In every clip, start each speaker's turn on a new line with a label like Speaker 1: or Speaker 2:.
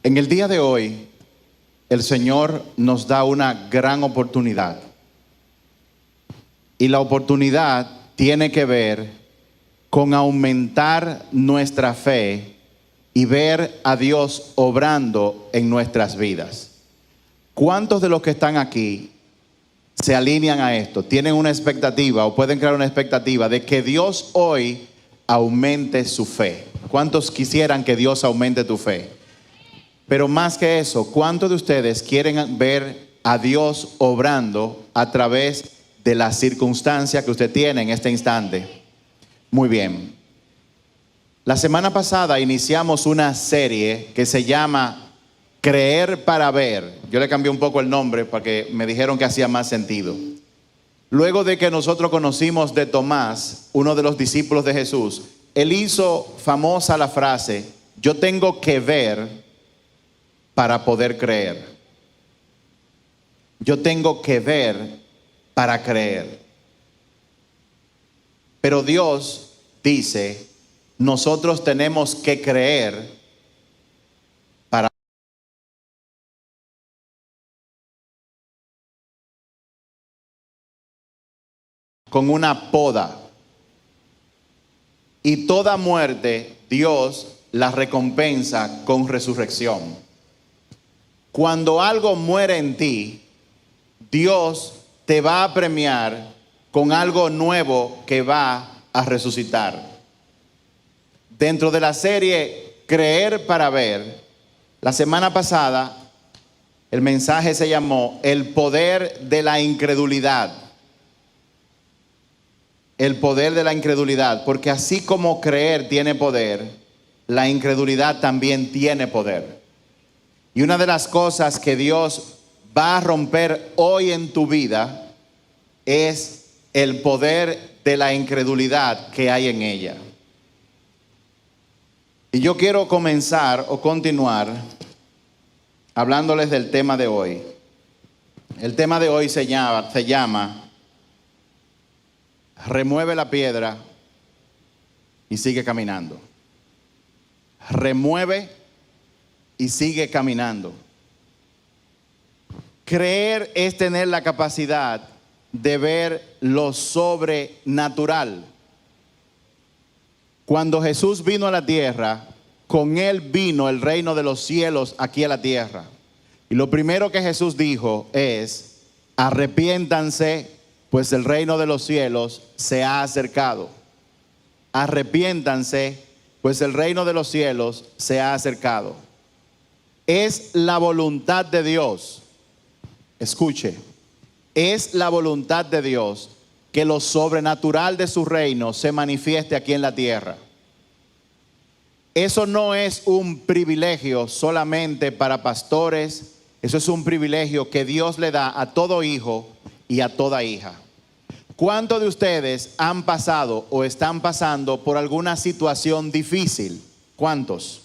Speaker 1: En el día de hoy, el Señor nos da una gran oportunidad. Y la oportunidad tiene que ver con aumentar nuestra fe y ver a Dios obrando en nuestras vidas. ¿Cuántos de los que están aquí se alinean a esto? ¿Tienen una expectativa o pueden crear una expectativa de que Dios hoy aumente su fe? ¿Cuántos quisieran que Dios aumente tu fe? Pero más que eso, ¿cuántos de ustedes quieren ver a Dios obrando a través de la circunstancia que usted tiene en este instante? Muy bien. La semana pasada iniciamos una serie que se llama Creer para Ver. Yo le cambié un poco el nombre porque me dijeron que hacía más sentido. Luego de que nosotros conocimos de Tomás, uno de los discípulos de Jesús, él hizo famosa la frase: yo tengo que ver para poder creer. Yo tengo que ver para creer. Pero Dios dice, nosotros tenemos que creer para con una poda. Y toda muerte Dios la recompensa con resurrección. Cuando algo muere en ti, Dios te va a premiar con algo nuevo que va a resucitar. Dentro de la serie Creer para Ver, la semana pasada el mensaje se llamó El poder de la incredulidad. El poder de la incredulidad, porque así como creer tiene poder, la incredulidad también tiene poder. Y una de las cosas que Dios va a romper hoy en tu vida es el poder de la incredulidad que hay en ella. Y yo quiero comenzar o continuar hablándoles del tema de hoy. El tema de hoy se llama Remueve la piedra y sigue caminando. Remueve y sigue caminando. Creer es tener la capacidad de ver lo sobrenatural. Cuando Jesús vino a la tierra, con él vino el reino de los cielos aquí a la tierra. Y lo primero que Jesús dijo es: arrepiéntanse, pues el reino de los cielos se ha acercado. Arrepiéntanse, pues el reino de los cielos se ha acercado. Es la voluntad de Dios. Escuche, es la voluntad de Dios que lo sobrenatural de su reino se manifieste aquí en la tierra. Eso no es un privilegio solamente para pastores, eso es un privilegio que Dios le da a todo hijo y a toda hija. ¿Cuántos de ustedes han pasado o están pasando por alguna situación difícil? ¿Cuántos?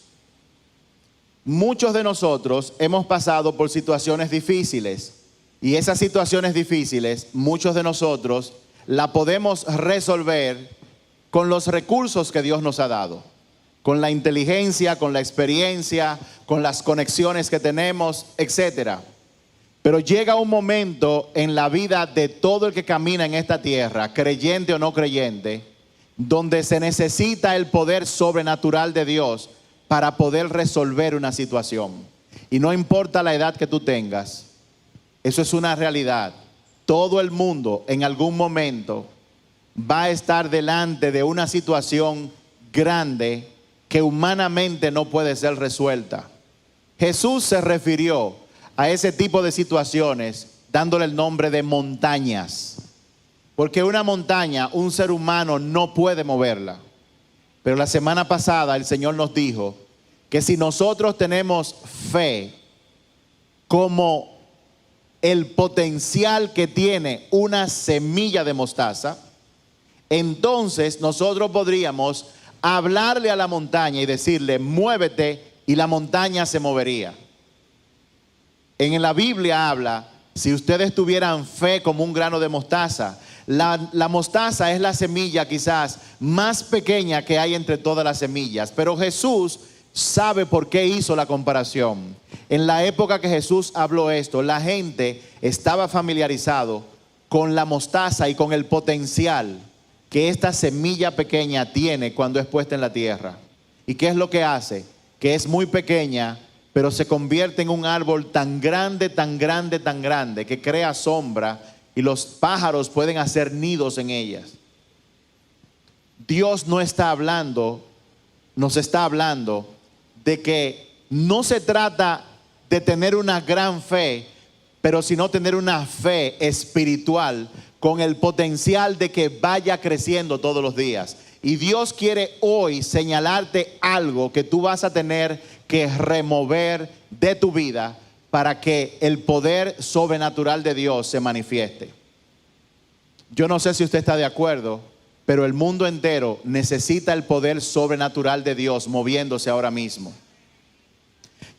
Speaker 1: Muchos de nosotros hemos pasado por situaciones difíciles y esas situaciones difíciles, muchos de nosotros la podemos resolver con los recursos que Dios nos ha dado, con la inteligencia, con la experiencia, con las conexiones que tenemos, etc. Pero llega un momento en la vida de todo el que camina en esta tierra, creyente o no creyente, donde se necesita el poder sobrenatural de Dios para poder resolver una situación. Y no importa la edad que tú tengas, eso es una realidad. Todo el mundo en algún momento va a estar delante de una situación grande que humanamente no puede ser resuelta. Jesús se refirió a ese tipo de situaciones dándole el nombre de montañas. Porque una montaña, un ser humano no puede moverla. Pero la semana pasada el Señor nos dijo que si nosotros tenemos fe como el potencial que tiene una semilla de mostaza, entonces nosotros podríamos hablarle a la montaña y decirle: muévete, y la montaña se movería. En la Biblia habla, si ustedes tuvieran fe como un grano de mostaza. La mostaza es la semilla quizás más pequeña que hay entre todas las semillas, pero Jesús sabe por qué hizo la comparación. En la época que Jesús habló esto, la gente estaba familiarizado con la mostaza y con el potencial que esta semilla pequeña tiene cuando es puesta en la tierra. ¿Y qué es lo que hace? Que es muy pequeña, pero se convierte en un árbol tan grande, tan grande, tan grande, que crea sombra y los pájaros pueden hacer nidos en ellas. Dios nos está hablando de que no se trata de tener una gran fe, pero sino tener una fe espiritual con el potencial de que vaya creciendo todos los días. Y Dios quiere hoy señalarte algo que tú vas a tener que remover de tu vida para que el poder sobrenatural de Dios se manifieste. Yo no sé si usted está de acuerdo, pero el mundo entero necesita el poder sobrenatural de Dios moviéndose ahora mismo.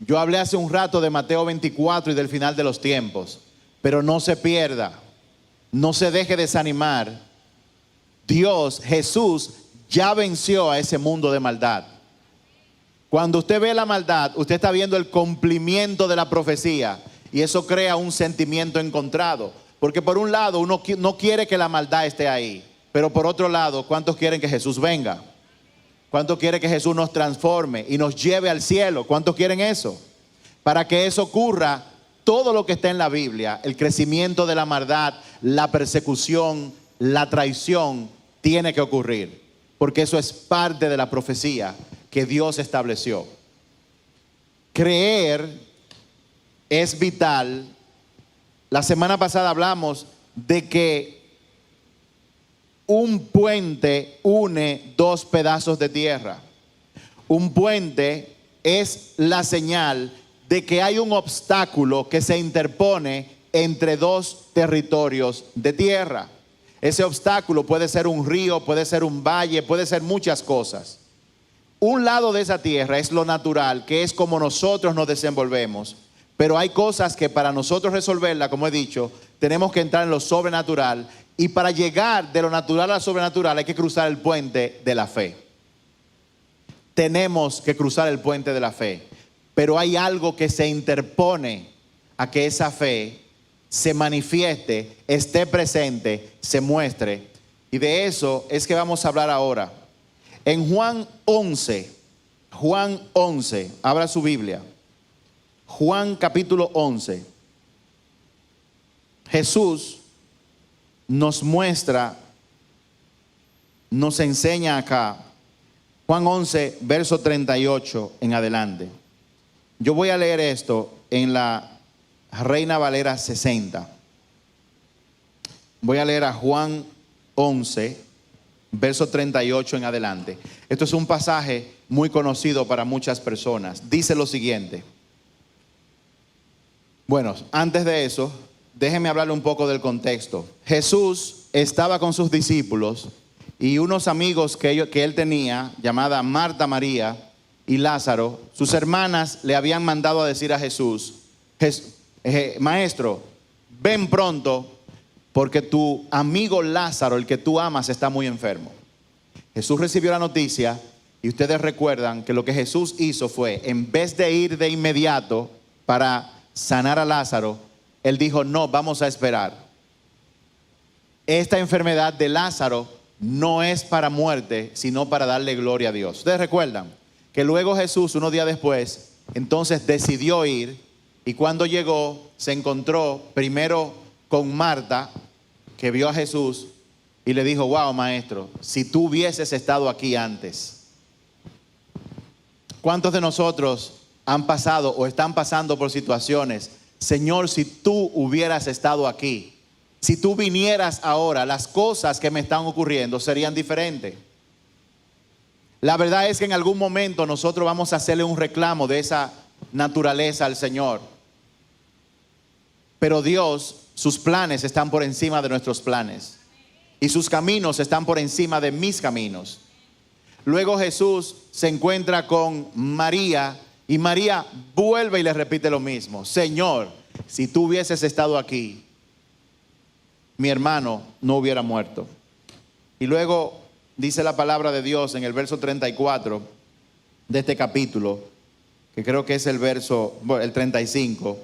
Speaker 1: Yo hablé hace un rato de Mateo 24 y del final de los tiempos, pero no se pierda, no se deje desanimar. Dios, Jesús, ya venció a ese mundo de maldad. Cuando usted ve la maldad, usted está viendo el cumplimiento de la profecía y eso crea un sentimiento encontrado. Porque por un lado uno no quiere que la maldad esté ahí, pero por otro lado, ¿cuántos quieren que Jesús venga? ¿Cuántos quieren que Jesús nos transforme y nos lleve al cielo? ¿Cuántos quieren eso? Para que eso ocurra, todo lo que está en la Biblia, el crecimiento de la maldad, la persecución, la traición, tiene que ocurrir. Porque eso es parte de la profecía que Dios estableció. Creer es vital. La semana pasada hablamos de que un puente une dos pedazos de tierra. Un puente es la señal de que hay un obstáculo que se interpone entre dos territorios de tierra. Ese obstáculo puede ser un río, puede ser un valle, puede ser muchas cosas. Un lado de esa tierra es lo natural, que es como nosotros nos desenvolvemos. Pero hay cosas que para nosotros resolverla, como he dicho, tenemos que entrar en lo sobrenatural. Y para llegar de lo natural a lo sobrenatural hay que cruzar el puente de la fe. Tenemos que cruzar el puente de la fe. Pero hay algo que se interpone a que esa fe se manifieste, esté presente, se muestre. Y de eso es que vamos a hablar ahora. En Juan 11, abra su Biblia. Juan capítulo 11. Jesús nos muestra, nos enseña acá. Juan 11, verso 38 en adelante. Yo voy a leer esto en la Reina Valera 60. Voy a leer a Juan 11, verso 38 en adelante. Esto es un pasaje muy conocido para muchas personas. Dice lo siguiente. Bueno, antes de eso, déjenme hablarle un poco del contexto. Jesús estaba con sus discípulos y unos amigos que él tenía, llamada Marta, María y Lázaro. Sus hermanas le habían mandado a decir a Jesús: Maestro, ven pronto porque tu amigo Lázaro, el que tú amas, está muy enfermo. Jesús recibió la noticia y ustedes recuerdan que lo que Jesús hizo fue, en vez de ir de inmediato para sanar a Lázaro, él dijo: no, vamos a esperar. Esta enfermedad de Lázaro no es para muerte, sino para darle gloria a Dios. Ustedes recuerdan que luego Jesús, unos días después, entonces decidió ir, y cuando llegó se encontró primero con Marta, que vio a Jesús y le dijo: wow, maestro, si tú hubieses estado aquí antes. ¿Cuántos de nosotros han pasado o están pasando por situaciones? Señor, si tú hubieras estado aquí, si tú vinieras ahora, las cosas que me están ocurriendo serían diferentes. La verdad es que en algún momento nosotros vamos a hacerle un reclamo de esa naturaleza al Señor. Pero Dios, sus planes están por encima de nuestros planes. Y sus caminos están por encima de mis caminos. Luego Jesús se encuentra con María. Y María vuelve y le repite lo mismo: Señor, si tú hubieses estado aquí, mi hermano no hubiera muerto. Y luego dice la palabra de Dios en el verso 34, de este capítulo, que creo que es el verso, el 35,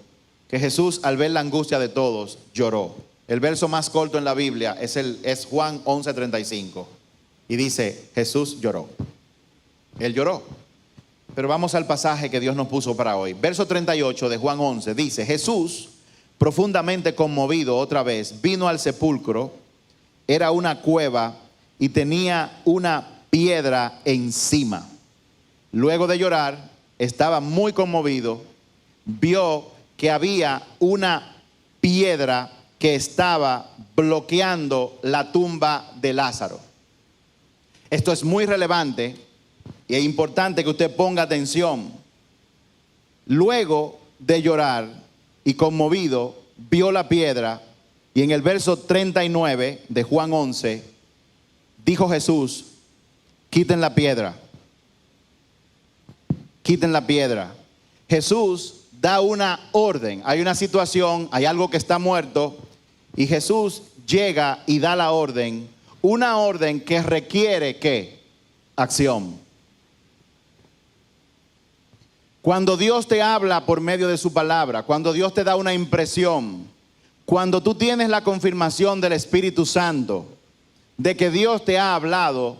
Speaker 1: que Jesús, al ver la angustia de todos, lloró. El verso más corto en la Biblia es Juan 11:35. Y dice, Jesús lloró. Él lloró. Pero vamos al pasaje que Dios nos puso para hoy. Verso 38 de Juan 11 dice, Jesús, profundamente conmovido otra vez, vino al sepulcro. Era una cueva y tenía una piedra encima. Luego de llorar, estaba muy conmovido. Vio que había una piedra que estaba bloqueando la tumba de Lázaro. Esto es muy relevante y es importante que usted ponga atención. Luego de llorar y conmovido, vio la piedra y en el verso 39 de Juan 11, dijo Jesús, quiten la piedra. Quiten la piedra. Jesús da una orden. Hay una situación, hay algo que está muerto y Jesús llega y da la orden. Una orden que requiere ¿qué? Acción. Cuando Dios te habla por medio de su palabra, cuando Dios te da una impresión, cuando tú tienes la confirmación del Espíritu Santo de que Dios te ha hablado,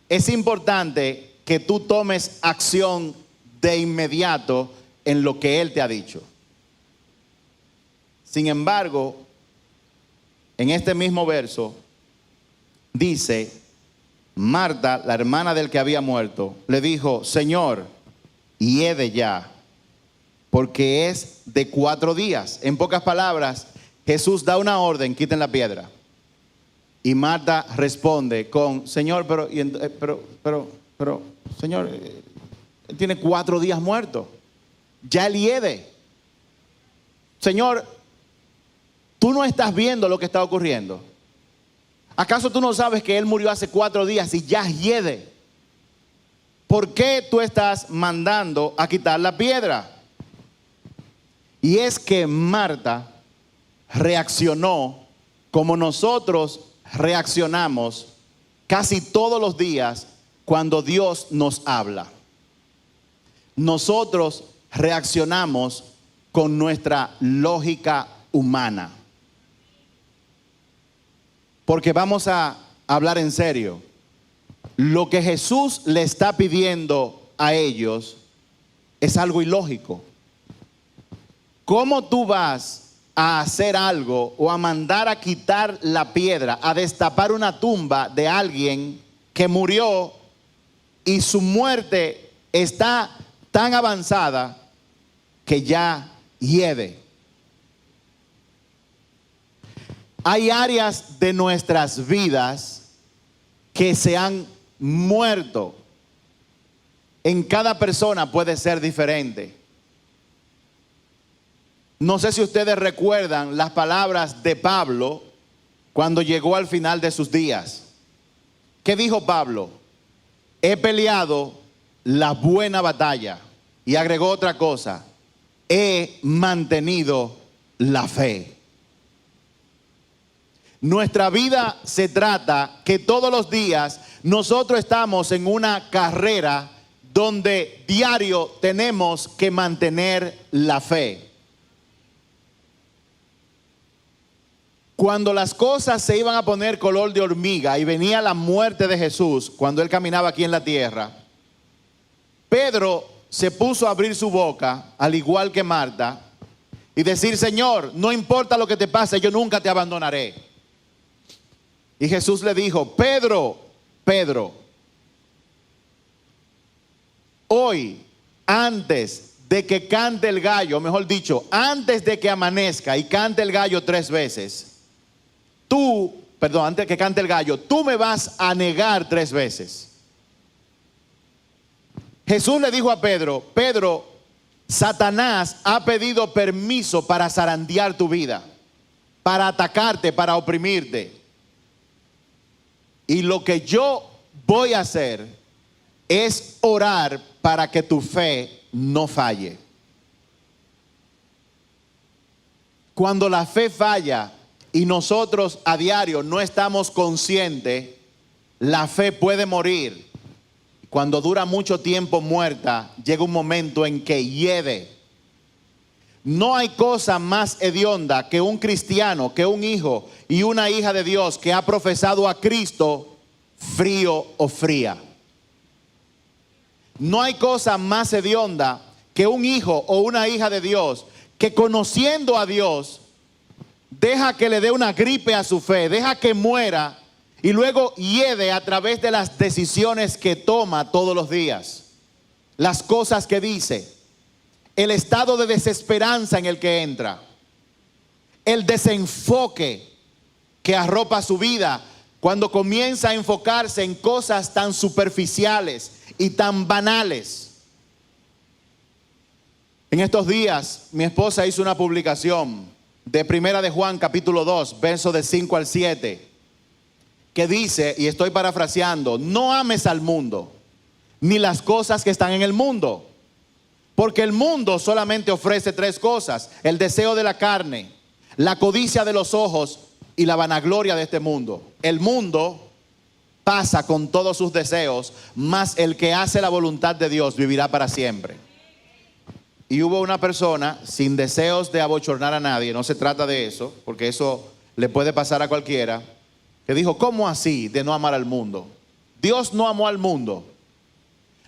Speaker 1: es importante que tú tomes acción de inmediato en lo que Él te ha dicho. Sin embargo, en este mismo verso dice, Marta, la hermana del que había muerto, le dijo, Señor, hiede ya, porque es de 4 días. En pocas palabras, Jesús da una orden, quiten la piedra. Y Marta responde con, Señor, pero, Señor, él tiene 4 días muerto. Ya él hiede. Señor, tú no estás viendo lo que está ocurriendo. ¿Acaso tú no sabes que él murió hace 4 días y ya hiede? ¿Por qué tú estás mandando a quitar la piedra? Y es que Marta reaccionó como nosotros reaccionamos casi todos los días cuando Dios nos habla. Nosotros reaccionamos con nuestra lógica humana. Porque vamos a hablar en serio. Lo que Jesús le está pidiendo a ellos es algo ilógico. ¿Cómo tú vas a hacer algo o a mandar a quitar la piedra, a destapar una tumba de alguien que murió y su muerte está tan avanzada que ya hiede? Hay áreas de nuestras vidas que se han muerto. En cada persona puede ser diferente. No sé si ustedes recuerdan las palabras de Pablo cuando llegó al final de sus días. ¿Qué dijo Pablo? He peleado la buena batalla. Y agregó otra cosa. He mantenido la fe. Nuestra vida se trata que todos los días nosotros estamos en una carrera donde diario tenemos que mantener la fe. Cuando las cosas se iban a poner color de hormiga y venía la muerte de Jesús cuando él caminaba aquí en la tierra, Pedro se puso a abrir su boca, al igual que Marta, y decir, Señor, no importa lo que te pase, yo nunca te abandonaré. Y Jesús le dijo, Pedro, Pedro, hoy, antes de que cante el gallo, mejor dicho, antes de que amanezca y cante el gallo 3 veces, antes de que cante el gallo, tú me vas a negar 3 veces. Jesús le dijo a Pedro, Pedro, Satanás ha pedido permiso para zarandear tu vida, para atacarte, para oprimirte. Y lo que yo voy a hacer es orar para que tu fe no falle. Cuando la fe falla y nosotros a diario no estamos conscientes, la fe puede morir. Cuando dura mucho tiempo muerta, llega un momento en que hiede. No hay cosa más hedionda que un cristiano, que un hijo y una hija de Dios que ha profesado a Cristo frío o fría. No hay cosa más hedionda que un hijo o una hija de Dios que conociendo a Dios deja que le dé una gripe a su fe, deja que muera y luego hiede a través de las decisiones que toma todos los días, las cosas que dice, el estado de desesperanza en el que entra, el desenfoque que arropa su vida cuando comienza a enfocarse en cosas tan superficiales y tan banales. En estos días mi esposa hizo una publicación de Primera de Juan capítulo 2, versos de 5 al 7, que dice, y estoy parafraseando: no ames al mundo, ni las cosas que están en el mundo. Porque el mundo solamente ofrece tres cosas: el deseo de la carne, la codicia de los ojos y la vanagloria de este mundo. El mundo pasa con todos sus deseos, mas el que hace la voluntad de Dios vivirá para siempre. Y hubo una persona sin deseos de abochornar a nadie, no se trata de eso, porque eso le puede pasar a cualquiera, que dijo: ¿cómo así de no amar al mundo? Dios no amó al mundo.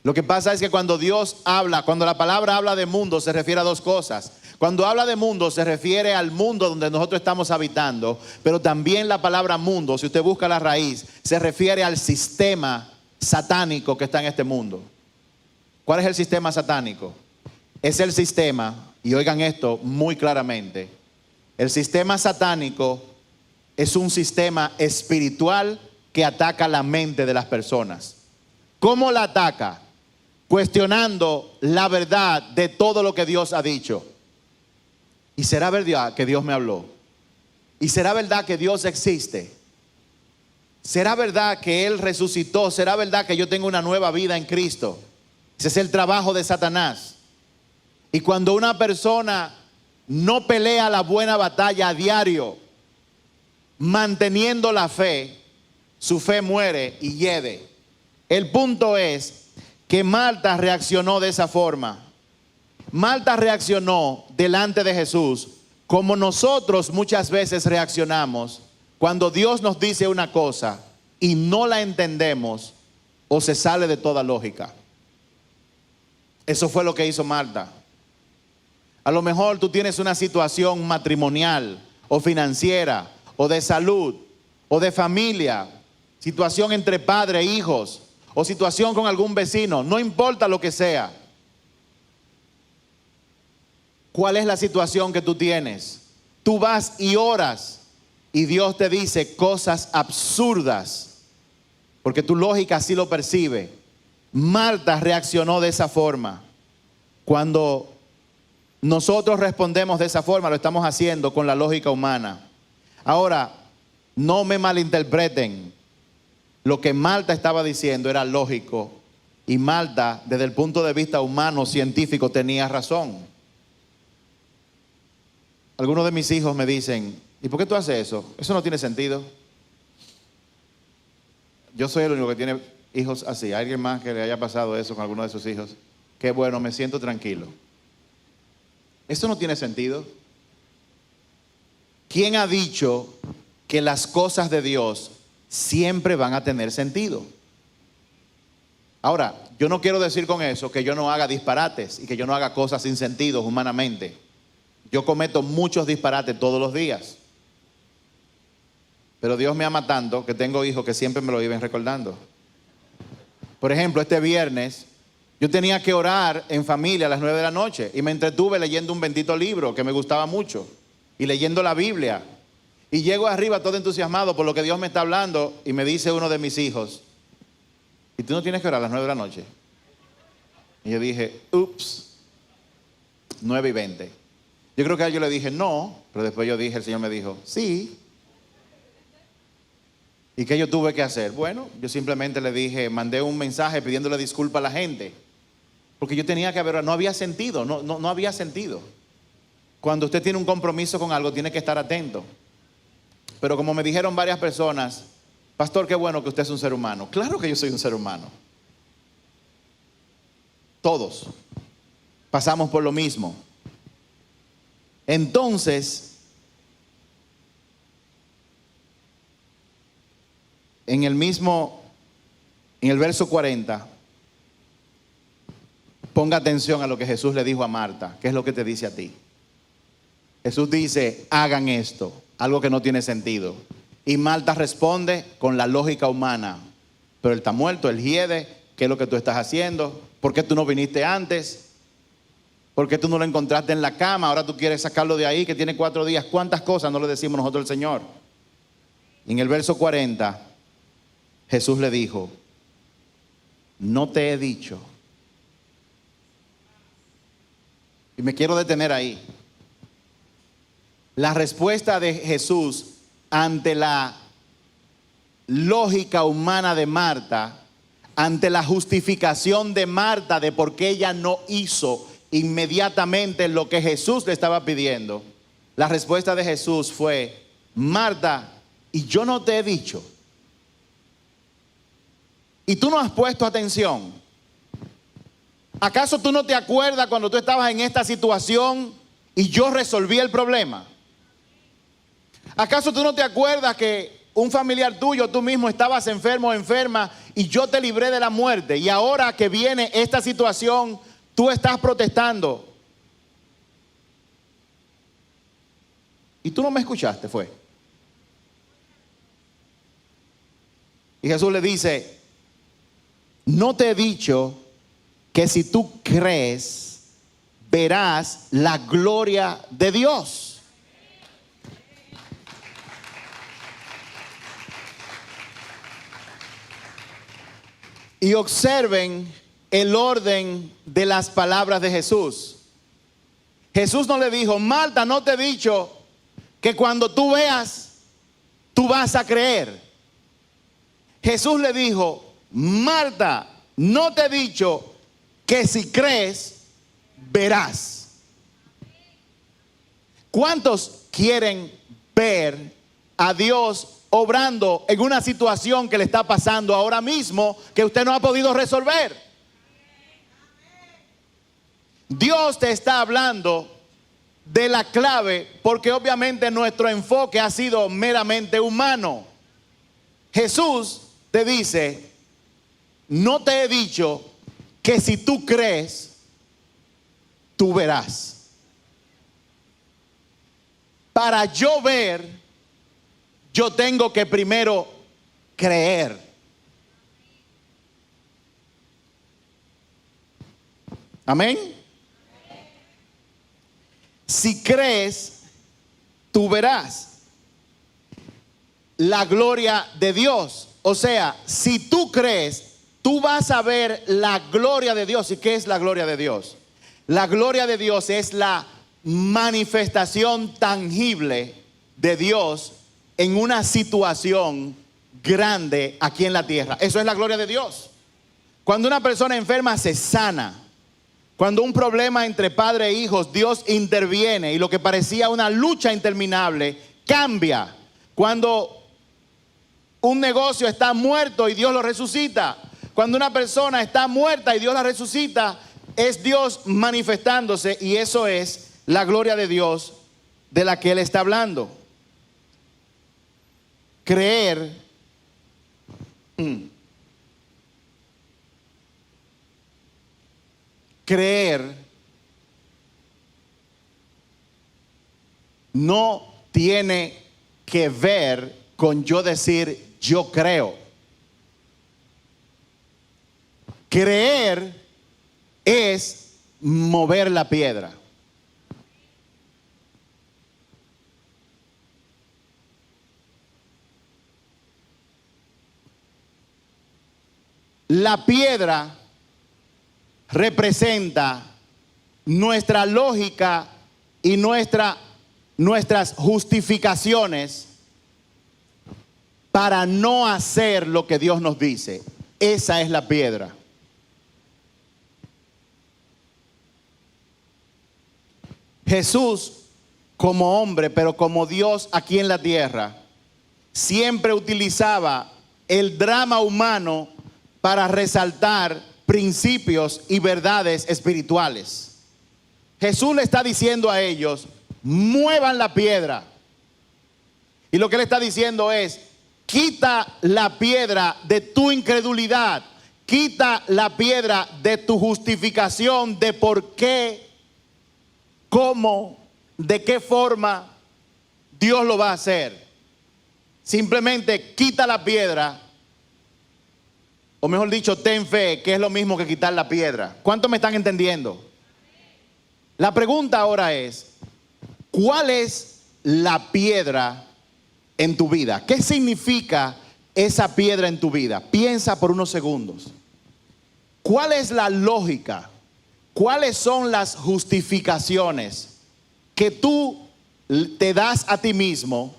Speaker 1: Lo que pasa es que cuando Dios habla, cuando la palabra habla de mundo, se refiere a dos cosas. Cuando habla de mundo, se refiere al mundo donde nosotros estamos habitando, pero también la palabra mundo, si usted busca la raíz, se refiere al sistema satánico que está en este mundo. ¿Cuál es el sistema satánico? Es el sistema, y oigan esto muy claramente, el sistema satánico es un sistema espiritual que ataca la mente de las personas. ¿Cómo la ataca? Cuestionando la verdad de todo lo que Dios ha dicho. ¿Y será verdad que Dios me habló? ¿Y será verdad que Dios existe? ¿Será verdad que Él resucitó? ¿Será verdad que yo tengo una nueva vida en Cristo? Ese es el trabajo de Satanás. Y cuando una persona no pelea la buena batalla a diario, manteniendo la fe, su fe muere y hiede. El punto es que Marta reaccionó de esa forma. Marta reaccionó delante de Jesús como nosotros muchas veces reaccionamos cuando Dios nos dice una cosa y no la entendemos o se sale de toda lógica. Eso fue lo que hizo Marta. A lo mejor tú tienes una situación matrimonial o financiera o de salud o de familia, situación entre padre e hijos o situación con algún vecino, no importa lo que sea. ¿Cuál es la situación que tú tienes? Tú vas y oras y Dios te dice cosas absurdas porque tu lógica así lo percibe. Marta reaccionó de esa forma. Cuando nosotros respondemos de esa forma, lo estamos haciendo con la lógica humana. Ahora, no me malinterpreten. Lo que Marta estaba diciendo era lógico y Marta, desde el punto de vista humano, científico, tenía razón. Algunos de mis hijos me dicen: ¿y por qué tú haces eso? Eso no tiene sentido. Yo soy el único que tiene hijos así. ¿Hay alguien más que le haya pasado eso con alguno de sus hijos? Qué bueno, me siento tranquilo. Eso no tiene sentido. ¿Quién ha dicho que las cosas de Dios siempre van a tener sentido? Ahora, yo no quiero decir con eso que yo no haga disparates y que yo no haga cosas sin sentido humanamente. Yo cometo muchos disparates todos los días. Pero Dios me ama tanto que tengo hijos que siempre me lo viven recordando. Por ejemplo, este viernes yo tenía que orar en familia a las 9 de la noche y me entretuve leyendo un bendito libro que me gustaba mucho y leyendo la Biblia. Y llego arriba todo entusiasmado por lo que Dios me está hablando y me dice uno de mis hijos: ¿y tú no tienes que orar a las 9 de la noche? Y yo dije: ups, 9:20. Yo creo que yo le dije no, pero después yo dije, el Señor me dijo sí. ¿Y qué yo tuve que hacer? Bueno, yo simplemente le dije, mandé un mensaje pidiéndole disculpas a la gente, porque yo tenía que haber, no había sentido, no había sentido. Cuando usted tiene un compromiso con algo, tiene que estar atento. Pero como me dijeron varias personas: pastor, qué bueno que usted es un ser humano. Claro que yo soy un ser humano. Todos pasamos por lo mismo. Entonces, en el verso 40, ponga atención a lo que Jesús le dijo a Marta. ¿Qué es lo que te dice a ti? Jesús dice, hagan esto, algo que no tiene sentido. Y Marta responde con la lógica humana. Pero él está muerto, él hiede. ¿Qué es lo que tú estás haciendo? ¿Por qué tú no viniste antes? ¿Por qué tú no lo encontraste en la cama? Ahora tú quieres sacarlo de ahí, que tiene 4 días. ¿Cuántas cosas no le decimos nosotros al Señor? Y en el verso 40, Jesús le dijo, no te he dicho. Y me quiero detener ahí. La respuesta de Jesús ante la lógica humana de Marta, ante la justificación de Marta de por qué ella no hizo inmediatamente lo que Jesús le estaba pidiendo, la respuesta de Jesús fue, Marta, ¿y yo no te he dicho? ¿Y tú no has puesto atención? ¿Acaso tú no te acuerdas cuando tú estabas en esta situación y yo resolví el problema? ¿Acaso tú no te acuerdas que un familiar tuyo, tú mismo estabas enfermo o enferma y yo te libré de la muerte? Y ahora que viene esta situación, tú estás protestando. Y tú no me escuchaste, fue. Y Jesús le dice, no te he dicho que si tú crees, verás la gloria de Dios. Y observen el orden de las palabras de Jesús. Jesús no le dijo, Marta, no te he dicho que cuando tú veas, tú vas a creer. Jesús le dijo, Marta, no te he dicho que si crees, verás. ¿Cuántos quieren ver a Dios obrando en una situación que le está pasando ahora mismo que usted no ha podido resolver? Dios te está hablando de la clave porque obviamente nuestro enfoque ha sido meramente humano. Jesús te dice, no te he dicho que si tú crees, tú verás. Para yo ver, yo tengo que primero creer. Amén. Si crees, tú verás la gloria de Dios. O sea, si tú crees, tú vas a ver la gloria de Dios. ¿Y qué es la gloria de Dios? La gloria de Dios es la manifestación tangible de Dios en una situación grande aquí en la tierra. Eso es la gloria de Dios. Cuando una persona enferma se sana. Cuando un problema entre padre e hijos, Dios interviene y lo que parecía una lucha interminable cambia. Cuando un negocio está muerto y Dios lo resucita. Cuando una persona está muerta y Dios la resucita, es Dios manifestándose, y eso es la gloria de Dios de la que Él está hablando. Creer no tiene que ver con yo decir yo creo. Creer es mover la piedra. La piedra representa nuestra lógica y nuestras justificaciones para no hacer lo que Dios nos dice. Esa es la piedra. Jesús, como hombre, pero como Dios aquí en la tierra, siempre utilizaba el drama humano para resaltar principios y verdades espirituales. Jesús le está diciendo a ellos, muevan la piedra. Y lo que le está diciendo es, quita la piedra de tu incredulidad, quita la piedra de tu justificación de por qué, cómo, de qué forma Dios lo va a hacer. Simplemente quita la piedra, o mejor dicho, ten fe, que es lo mismo que quitar la piedra. ¿Cuántos me están entendiendo? La pregunta ahora es, ¿cuál es la piedra en tu vida? ¿Qué significa esa piedra en tu vida? Piensa por unos segundos. ¿Cuál es la lógica? ¿Cuáles son las justificaciones que tú te das a ti mismo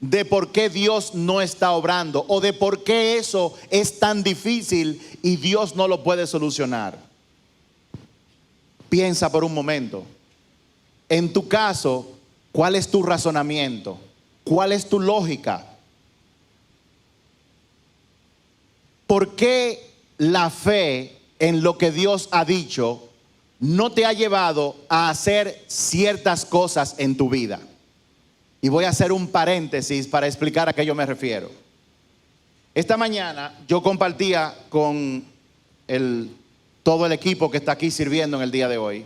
Speaker 1: de por qué Dios no está obrando o de por qué eso es tan difícil y Dios no lo puede solucionar? Piensa por un momento. En tu caso, ¿cuál es tu razonamiento? ¿Cuál es tu lógica? ¿Por qué la fe en lo que Dios ha dicho no te ha llevado a hacer ciertas cosas en tu vida? Y voy a hacer un paréntesis para explicar a qué yo me refiero. Esta mañana yo compartía con todo el equipo que está aquí sirviendo en el día de hoy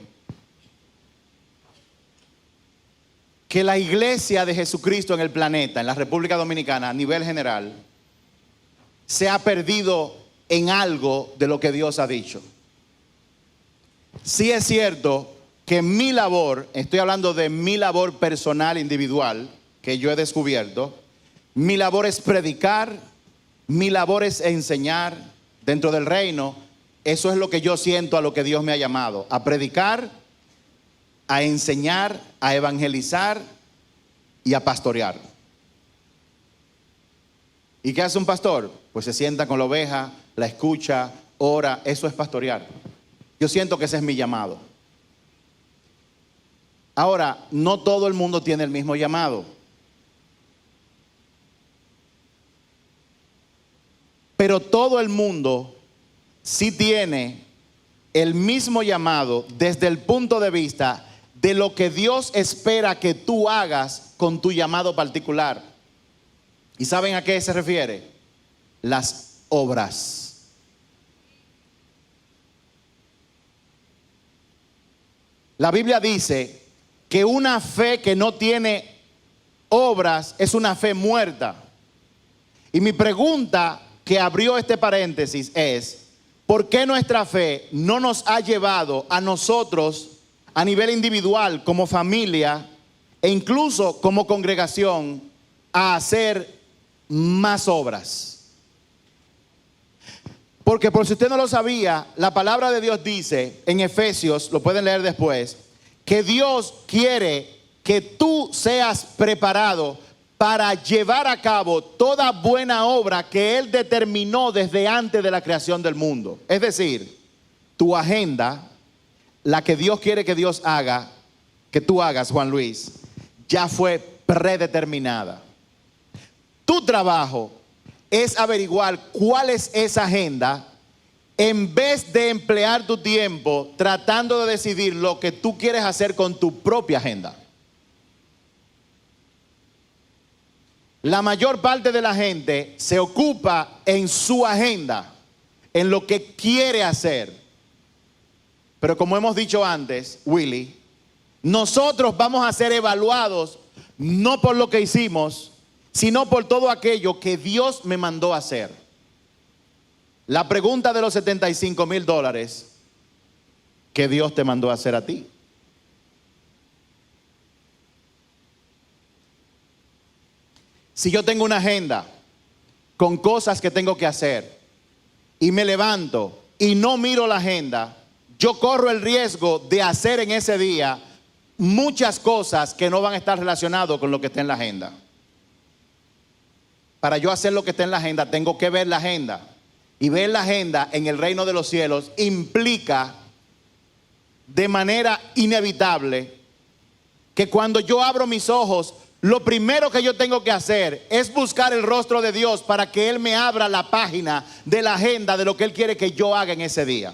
Speaker 1: que la iglesia de Jesucristo en el planeta, en la República Dominicana, a nivel general, se ha perdido en algo de lo que Dios ha dicho. Sí es cierto que mi labor, estoy hablando de mi labor personal, individual, que yo he descubierto, mi labor es predicar, mi labor es enseñar dentro del reino. Eso es lo que yo siento a lo que Dios me ha llamado, a predicar, a enseñar, a evangelizar y a pastorear. ¿Y qué hace un pastor? Pues se sienta con la oveja, la escucha, ora, eso es pastorear. Yo siento que ese es mi llamado. Ahora, no todo el mundo tiene el mismo llamado. Pero todo el mundo sí tiene el mismo llamado desde el punto de vista de lo que Dios espera que tú hagas con tu llamado particular. ¿Y saben a qué se refiere? Las obras. La Biblia dice que una fe que no tiene obras es una fe muerta. Y mi pregunta que abrió este paréntesis es, ¿por qué nuestra fe no nos ha llevado a nosotros a nivel individual, como familia e incluso como congregación, a hacer más obras? Porque por si usted no lo sabía, la palabra de Dios dice en Efesios, lo pueden leer después, que Dios quiere que tú seas preparado para llevar a cabo toda buena obra que Él determinó desde antes de la creación del mundo. Es decir, tu agenda, la que Dios quiere que Dios haga, que tú hagas, Juan Luis, ya fue predeterminada. Tu trabajo es averiguar cuál es esa agenda en vez de emplear tu tiempo tratando de decidir lo que tú quieres hacer con tu propia agenda. La mayor parte de la gente se ocupa en su agenda, en lo que quiere hacer. Pero como hemos dicho antes, Willy, nosotros vamos a ser evaluados no por lo que hicimos, sino por todo aquello que Dios me mandó a hacer. La pregunta de los $75,000 que Dios te mandó a hacer a ti. Si yo tengo una agenda con cosas que tengo que hacer y me levanto y no miro la agenda, yo corro el riesgo de hacer en ese día muchas cosas que no van a estar relacionadas con lo que está en la agenda. Para yo hacer lo que está en la agenda, tengo que ver la agenda. Y ver la agenda en el reino de los cielos implica de manera inevitable que cuando yo abro mis ojos, lo primero que yo tengo que hacer es buscar el rostro de Dios para que Él me abra la página de la agenda de lo que Él quiere que yo haga en ese día.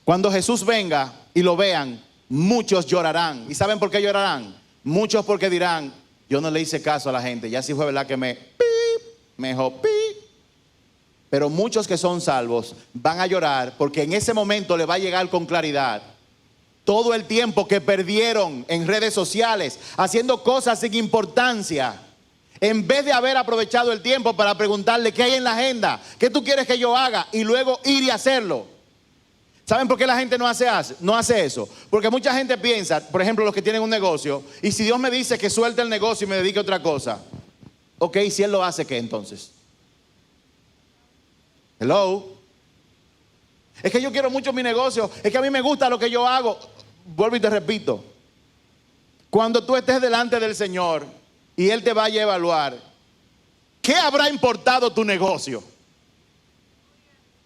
Speaker 1: Cuando Jesús venga y lo vean, muchos llorarán. ¿Y saben por qué llorarán? Muchos porque dirán, yo no le hice caso a la gente, ya sí fue verdad que me dejó pip. Pero muchos que son salvos van a llorar porque en ese momento le va a llegar con claridad todo el tiempo que perdieron en redes sociales, haciendo cosas sin importancia, en vez de haber aprovechado el tiempo para preguntarle qué hay en la agenda, qué tú quieres que yo haga, y luego ir y hacerlo. ¿Saben por qué la gente no hace eso? Porque mucha gente piensa, por ejemplo, los que tienen un negocio, y si Dios me dice que suelte el negocio y me dedique a otra cosa, ok, si Él lo hace, ¿qué entonces? Hello. Es que yo quiero mucho mi negocio, es que a mí me gusta lo que yo hago. Vuelvo y te repito, cuando tú estés delante del Señor y Él te vaya a evaluar, ¿qué habrá importado tu negocio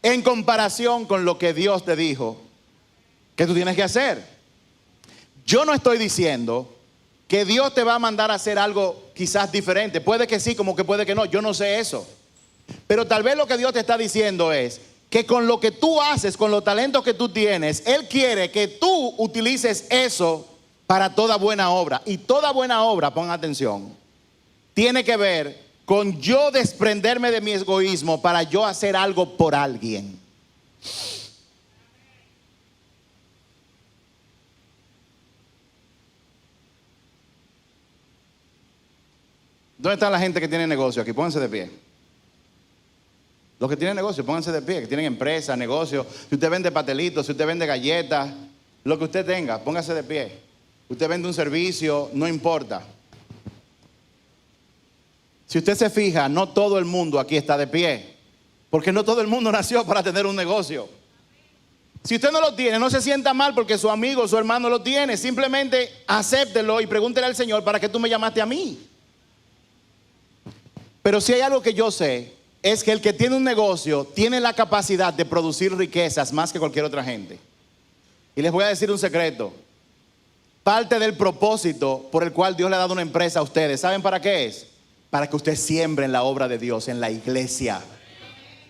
Speaker 1: en comparación con lo que Dios te dijo que tú tienes que hacer? Yo no estoy diciendo que Dios te va a mandar a hacer algo quizás diferente. Puede que sí, como que puede que no. Yo no sé eso. Pero tal vez lo que Dios te está diciendo es que con lo que tú haces, con los talentos que tú tienes, Él quiere que tú utilices eso para toda buena obra. Y toda buena obra, pongan atención, tiene que ver con yo desprenderme de mi egoísmo para yo hacer algo por alguien. ¿Dónde está la gente que tiene negocio aquí? Pónganse de pie. Los que tienen negocio, pónganse de pie, que tienen empresa, negocio. Si usted vende pastelitos, si usted vende galletas, lo que usted tenga, póngase de pie. Usted vende un servicio, no importa. Si usted se fija, no todo el mundo aquí está de pie, porque no todo el mundo nació para tener un negocio. Si usted no lo tiene, no se sienta mal porque su amigo, su hermano lo tiene. Simplemente acéptelo y pregúntele al Señor, ¿para qué tú me llamaste a mí? Pero si hay algo que yo sé, es que el que tiene un negocio tiene la capacidad de producir riquezas más que cualquier otra gente. Y les voy a decir un secreto. Parte del propósito por el cual Dios le ha dado una empresa a ustedes, ¿saben para qué es? Para que usted siembre en la obra de Dios, en la iglesia.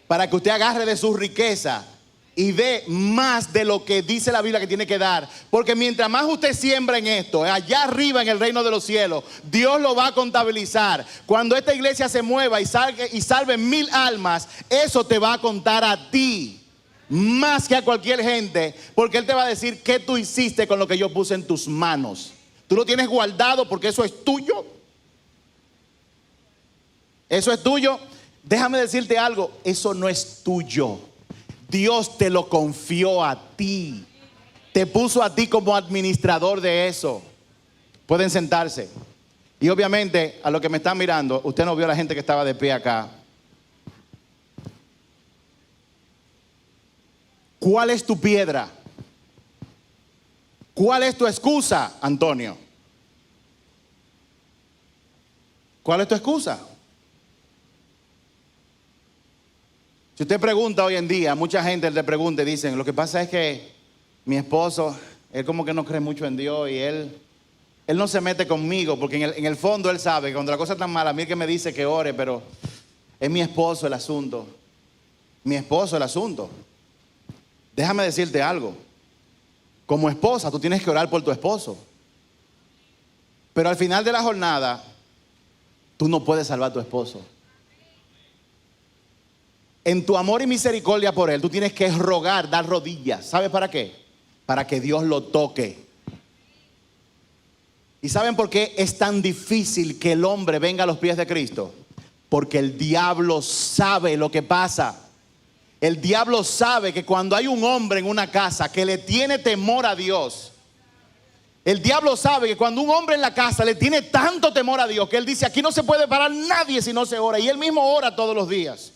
Speaker 1: Para que usted agarre de su riqueza y dé más de lo que dice la Biblia que tiene que dar. Porque mientras más usted siembra en esto, allá arriba en el reino de los cielos, Dios lo va a contabilizar. Cuando esta iglesia se mueva y salve 1000 almas, eso te va a contar a ti más que a cualquier gente, porque Él te va a decir qué tú hiciste con lo que yo puse en tus manos. Tú lo tienes guardado porque eso es tuyo. Eso es tuyo. Déjame decirte algo, eso no es tuyo. Dios te lo confió a ti. Te puso a ti como administrador de eso. Pueden sentarse. Y obviamente, a los que me están mirando, usted no vio a la gente que estaba de pie acá. ¿Cuál es tu piedra? ¿Cuál es tu excusa, Antonio? ¿Cuál es tu excusa? Si usted pregunta hoy en día, mucha gente le pregunta y dicen, lo que pasa es que mi esposo, él como que no cree mucho en Dios y él no se mete conmigo porque en el fondo él sabe que cuando la cosa está tan mala, a mí que me dice que ore, pero es mi esposo el asunto. Mi esposo el asunto. Déjame decirte algo. Como esposa, tú tienes que orar por tu esposo. Pero al final de la jornada, tú no puedes salvar a tu esposo. En tu amor y misericordia por él, tú tienes que rogar, dar rodillas. ¿Sabes para qué? Para que Dios lo toque. ¿Y saben por qué es tan difícil que el hombre venga a los pies de Cristo? Porque el diablo sabe lo que pasa. El diablo sabe que cuando hay un hombre en una casa que le tiene temor a Dios, el diablo sabe que cuando un hombre en la casa le tiene tanto temor a Dios que él dice, aquí no se puede parar nadie si no se ora. Y él mismo ora todos los días.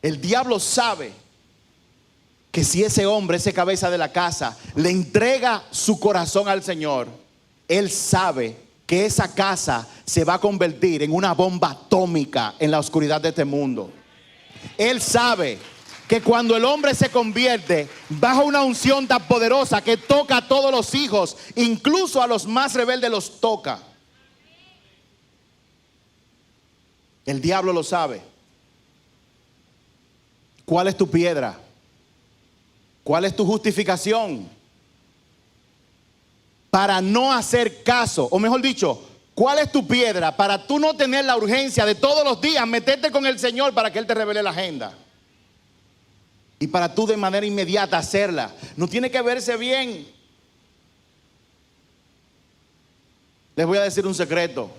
Speaker 1: El diablo sabe que si ese hombre, ese cabeza de la casa, le entrega su corazón al Señor, él sabe que esa casa se va a convertir en una bomba atómica en la oscuridad de este mundo. Él sabe que cuando el hombre se convierte bajo una unción tan poderosa que toca a todos los hijos, incluso a los más rebeldes los toca. El diablo lo sabe. ¿Cuál es tu piedra? ¿Cuál es tu justificación para no hacer caso? O mejor dicho, ¿cuál es tu piedra para tú no tener la urgencia de todos los días meterte con el Señor para que Él te revele la agenda? Y para tú de manera inmediata hacerla. No tiene que verse bien. Les voy a decir un secreto.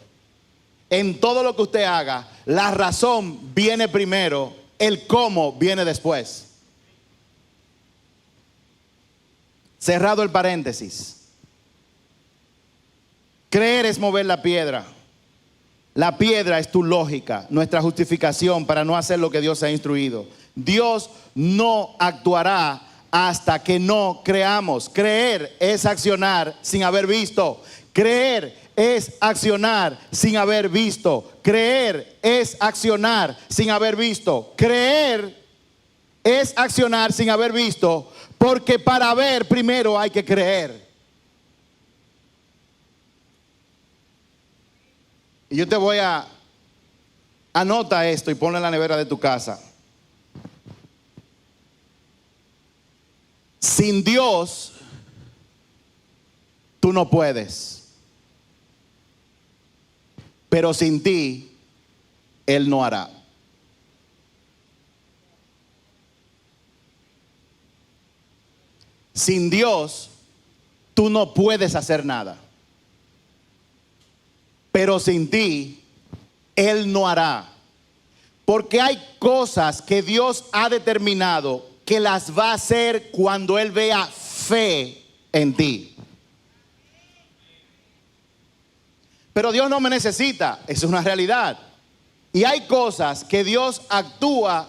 Speaker 1: En todo lo que usted haga, la razón viene primero, el cómo viene después. Cerrado el paréntesis. Creer es mover la piedra. La piedra es tu lógica, nuestra justificación para no hacer lo que Dios ha instruido. Dios no actuará hasta que no creamos. Creer es accionar sin haber visto. Creer es accionar sin haber visto. Creer es accionar sin haber visto. Creer es accionar sin haber visto, porque para ver primero hay que creer. Y yo te voy a anota esto y ponlo en la nevera de tu casa. Sin Dios, tú no puedes. Pero sin ti, Él no hará. Sin Dios, tú no puedes hacer nada. Pero sin ti, Él no hará. Porque hay cosas que Dios ha determinado que las va a hacer cuando Él vea fe en ti. Pero Dios no me necesita, eso es una realidad. Y hay cosas que Dios actúa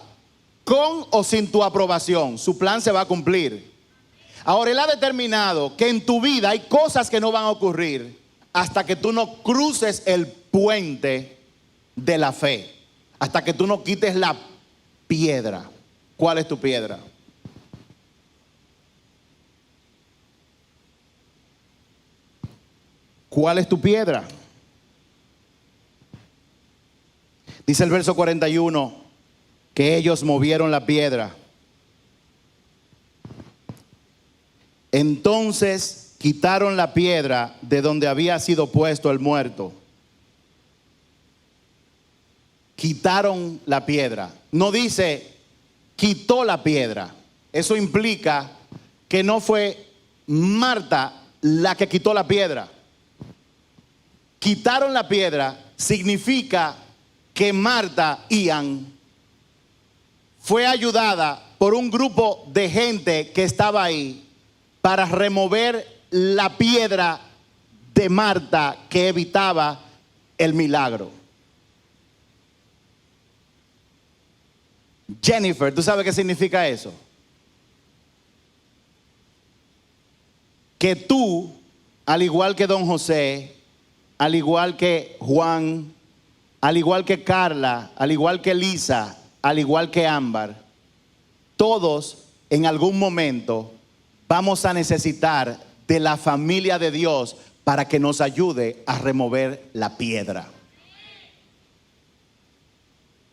Speaker 1: con o sin tu aprobación. Su plan se va a cumplir. Ahora, Él ha determinado que en tu vida hay cosas que no van a ocurrir hasta que tú no cruces el puente de la fe. Hasta que tú no quites la piedra. ¿Cuál es tu piedra? ¿Cuál es tu piedra? Dice el verso 41 que ellos movieron la piedra. Entonces quitaron la piedra de donde había sido puesto el muerto. Quitaron la piedra. No dice quitó la piedra. Eso implica que no fue Marta la que quitó la piedra. Quitaron la piedra significa que Marta, Ian, fue ayudada por un grupo de gente que estaba ahí para remover la piedra de Marta que evitaba el milagro. Jennifer, ¿tú sabes qué significa eso? Que tú, al igual que don José, al igual que Juan, al igual que Carla, al igual que Lisa, al igual que Ámbar, todos en algún momento vamos a necesitar de la familia de Dios para que nos ayude a remover la piedra.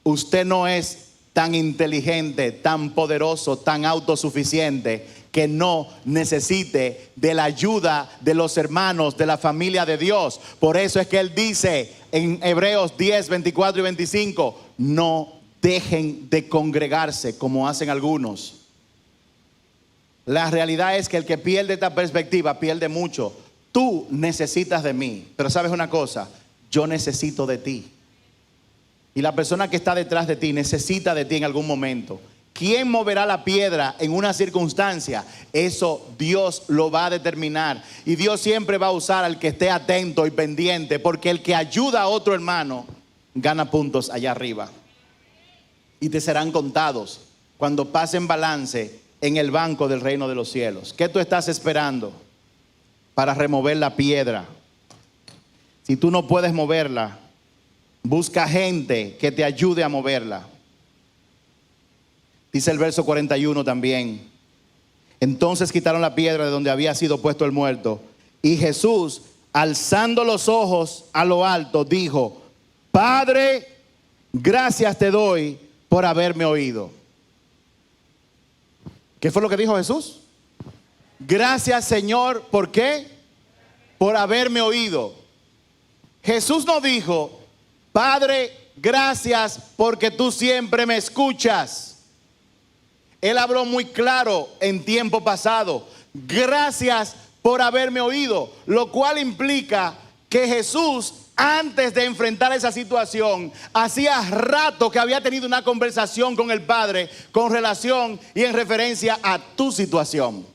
Speaker 1: Usted no es tan inteligente, tan poderoso, tan autosuficiente que no necesite de la ayuda de los hermanos de la familia de Dios. Por eso es que Él dice en Hebreos 10, 24 y 25, no dejen de congregarse como hacen algunos. La realidad es que el que pierde esta perspectiva pierde mucho. Tú necesitas de mí, pero ¿sabes una cosa? Yo necesito de ti. Y la persona que está detrás de ti necesita de ti en algún momento. ¿Quién moverá la piedra en una circunstancia? Eso Dios lo va a determinar. Y Dios siempre va a usar al que esté atento y pendiente, porque el que ayuda a otro hermano gana puntos allá arriba. Y te serán contados cuando pasen balance en el banco del reino de los cielos. ¿Qué tú estás esperando para remover la piedra? Si tú no puedes moverla, busca gente que te ayude a moverla. Dice el verso 41 también. Entonces quitaron la piedra de donde había sido puesto el muerto. Y Jesús, alzando los ojos a lo alto, dijo: Padre, gracias te doy por haberme oído. ¿Qué fue lo que dijo Jesús? Gracias, Señor, ¿por qué? Por haberme oído. Jesús no dijo, Padre, gracias porque tú siempre me escuchas. Él habló muy claro en tiempo pasado. Gracias por haberme oído. Lo cual implica que Jesús, antes de enfrentar esa situación, hacía rato que había tenido una conversación con el Padre con relación y en referencia a tu situación.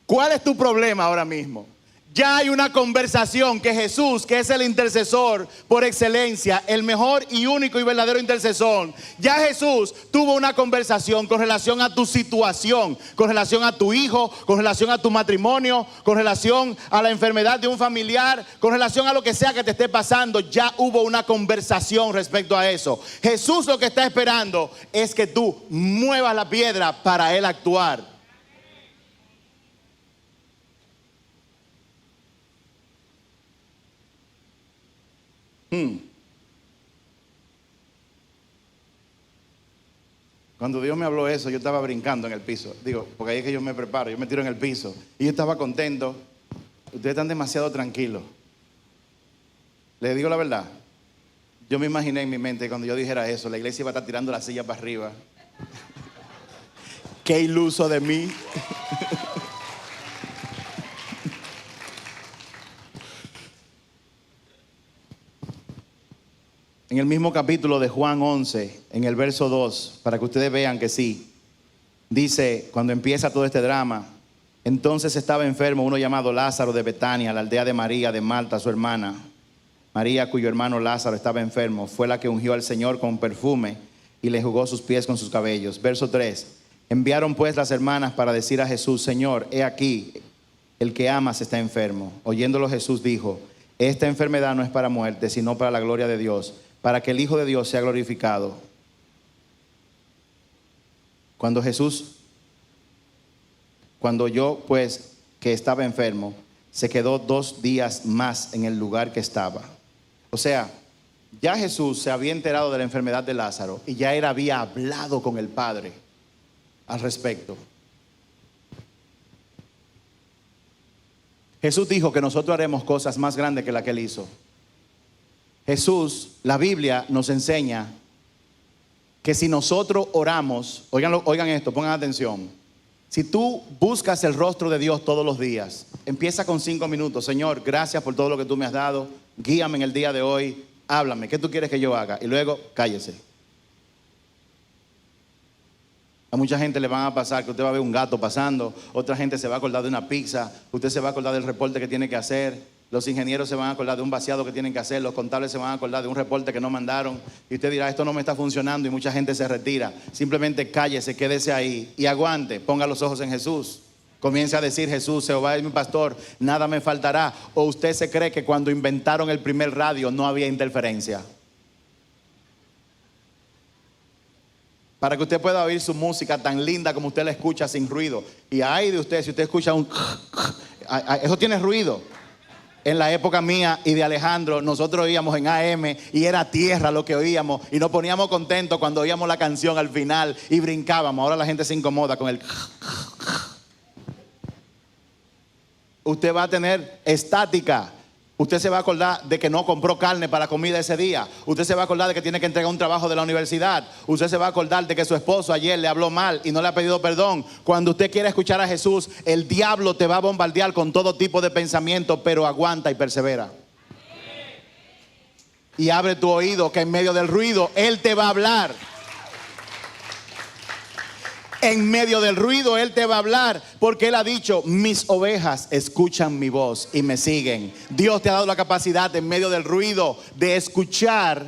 Speaker 1: ¿Cuál es tu problema ahora mismo? Ya hay una conversación que Jesús, que es el intercesor por excelencia, el mejor y único y verdadero intercesor, ya Jesús tuvo una conversación con relación a tu situación, con relación a tu hijo, con relación a tu matrimonio, con relación a la enfermedad de un familiar, con relación a lo que sea que te esté pasando. Ya hubo una conversación respecto a eso. Jesús lo que está esperando es que tú muevas la piedra para Él actuar. Cuando Dios me habló eso, yo estaba brincando en el piso. Digo, porque ahí es que yo me preparo, yo me tiro en el piso. Y yo estaba contento. Ustedes están demasiado tranquilos. Les digo la verdad. Yo me imaginé en mi mente cuando yo dijera eso, la iglesia iba a estar tirando la silla para arriba. Qué iluso de mí. En el mismo capítulo de Juan 11, en el verso 2, para que ustedes vean que sí, dice, cuando empieza todo este drama, entonces estaba enfermo uno llamado Lázaro de Betania, la aldea de María, de Marta, su hermana. María, cuyo hermano Lázaro estaba enfermo, fue la que ungió al Señor con perfume y le jugó sus pies con sus cabellos. Verso 3, enviaron pues las hermanas para decir a Jesús, Señor, he aquí, el que amas está enfermo. Oyéndolo Jesús dijo, esta enfermedad no es para muerte, sino para la gloria de Dios, para que el Hijo de Dios sea glorificado. Cuando oyó pues que estaba enfermo, se quedó 2 días más en el lugar que estaba. O sea, ya Jesús se había enterado de la enfermedad de Lázaro y ya él había hablado con el Padre al respecto. Jesús dijo que nosotros haremos cosas más grandes que la que él hizo. Jesús, la Biblia nos enseña que si nosotros oramos, oigan esto, pongan atención. Si tú buscas el rostro de Dios todos los días, empieza con 5 minutos. Señor, gracias por todo lo que tú me has dado. Guíame en el día de hoy. Háblame, ¿qué tú quieres que yo haga? Y luego, cállese. A mucha gente le van a pasar que usted va a ver un gato pasando, otra gente se va a acordar de una pizza, usted se va a acordar del reporte que tiene que hacer, los ingenieros se van a acordar de un vaciado que tienen que hacer, los contables se van a acordar de un reporte que no mandaron y usted dirá, esto no me está funcionando y mucha gente se retira. Simplemente cállese, quédese ahí y aguante, ponga los ojos en Jesús. Comience a decir, Jesús, Jehová es mi pastor, nada me faltará. O usted se cree que cuando inventaron el primer radio no había interferencia. Para que usted pueda oír su música tan linda como usted la escucha sin ruido. Y ay de usted, si usted escucha un... eso tiene ruido. En la época mía y de Alejandro, nosotros oíamos en AM y era tierra lo que oíamos. Y nos poníamos contentos cuando oíamos la canción al final y brincábamos. Ahora la gente se incomoda con el... Usted va a tener estática. Usted se va a acordar de que no compró carne para comida ese día. Usted se va a acordar de que tiene que entregar un trabajo de la universidad. Usted se va a acordar de que su esposo ayer le habló mal y no le ha pedido perdón. Cuando usted quiere escuchar a Jesús, el diablo te va a bombardear con todo tipo de pensamiento, pero aguanta y persevera. Y abre tu oído, que en medio del ruido Él te va a hablar. En medio del ruido Él te va a hablar, porque Él ha dicho, mis ovejas escuchan mi voz y me siguen. Dios te ha dado la capacidad en medio del ruido de escuchar